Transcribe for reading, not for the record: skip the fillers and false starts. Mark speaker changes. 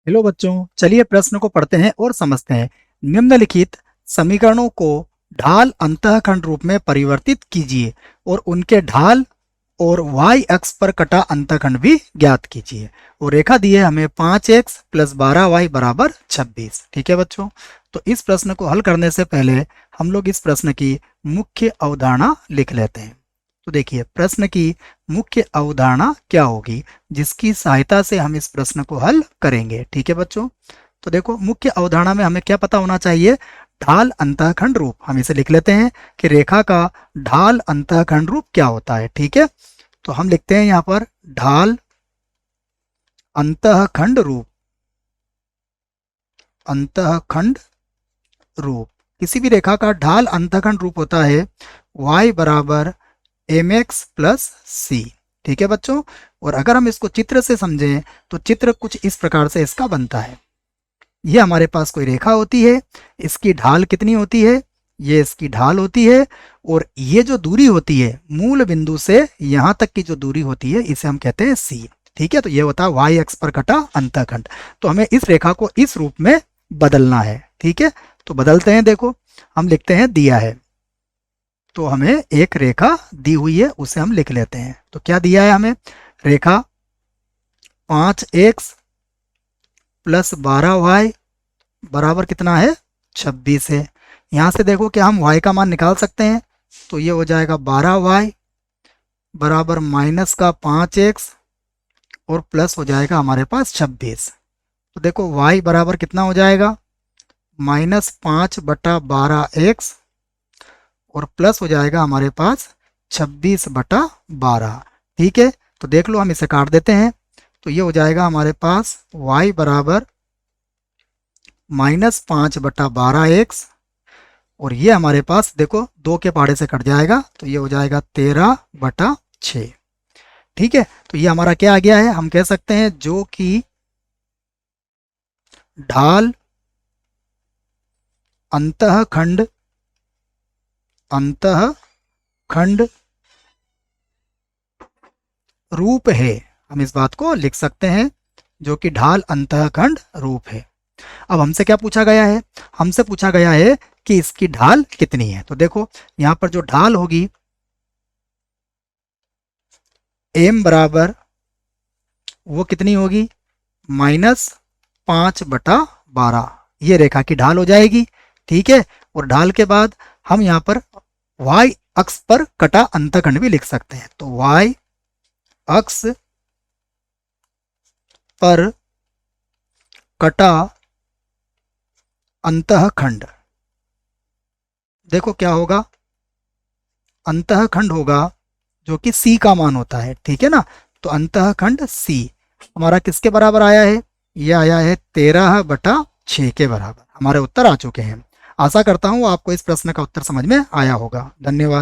Speaker 1: Hello बच्चों, चलिए प्रश्न को पढ़ते हैं और समझते हैं। निम्नलिखित समीकरणों को ढाल अंतःखंड रूप में परिवर्तित कीजिए और उनके ढाल और y अक्ष पर कटा अंतःखंड भी ज्ञात कीजिए। और रेखा दी है हमें 5x + 12y = 26। ठीक है बच्चों, तो इस प्रश्न को हल करने से पहले हम लोग इस प्रश्न की मुख्य अवधारणा लिख लेते हैं। तो देखिए, प्रश्न की मुख्य अवधारणा क्या होगी जिसकी सहायता से हम इस प्रश्न को हल करेंगे। ठीक है बच्चों, तो देखो, मुख्य अवधारणा में हमें क्या पता होना चाहिए? ढाल अंतःखंड रूप। हम इसे लिख लेते हैं कि रेखा का ढाल अंतःखंड रूप क्या होता है। ठीक है, तो हम लिखते हैं यहाँ पर ढाल अंतःखंड रूप। अंतःखंड रूप, किसी भी रेखा का ढाल अंतःखंड रूप होता है y = mx + c। ठीक है बच्चों, और अगर हम इसको चित्र से समझें तो चित्र कुछ इस प्रकार से इसका बनता है। ये हमारे पास कोई रेखा होती है, इसकी ढाल कितनी होती है? ये इसकी ढाल होती है, और ये जो दूरी होती है मूल बिंदु से यहाँ तक की जो दूरी होती है इसे हम कहते हैं c। ठीक है, तो ये होता है y अक्ष पर कटा अंतःखंड। तो हमें इस रेखा को इस रूप में बदलना है। ठीक है, तो बदलते हैं। देखो, हम लिखते हैं दिया है, तो हमें एक रेखा दी हुई है उसे हम लिख लेते हैं। तो क्या दिया है हमें? रेखा 5x + 12y बराबर कितना है? 26 है। यहाँ से देखो क्या हम y का मान निकाल सकते हैं? तो ये हो जाएगा 12y बराबर -5x और प्लस हो जाएगा हमारे पास 26। तो देखो y बराबर कितना हो जाएगा? -5/12x और प्लस हो जाएगा हमारे पास 26/12। ठीक है, तो देख लो, हम इसे काट देते हैं। तो ये हो जाएगा हमारे पास y बराबर -5/12x, और ये हमारे पास देखो 2 के पहाड़े से कट जाएगा, तो ये हो जाएगा 13/6। ठीक है, तो ये हमारा क्या आ गया है? हम कह सकते हैं जो कि ढाल अंतःखंड रूप है। हम इस बात को लिख सकते हैं, जो कि ढाल अंतःखंड रूप है। अब हमसे क्या पूछा गया है? हमसे पूछा गया है कि इसकी ढाल कितनी है। तो देखो, यहां पर जो ढाल होगी m बराबर वो कितनी होगी? -5/12। ये रेखा की ढाल हो जाएगी। ठीक है, और ढाल के बाद हम यहाँ पर y अक्ष पर कटा अंतःखंड भी लिख सकते हैं। तो y अक्ष पर कटा अंतःखंड, देखो क्या होगा? अंतःखंड होगा जो कि c का मान होता है। ठीक है ना, तो अंतःखंड c हमारा किसके बराबर आया है? ये आया है 13/6 के बराबर। हमारे उत्तर आ चुके हैं। आशा करता हूँ आपको इस प्रश्न का उत्तर समझ में आया होगा। धन्यवाद।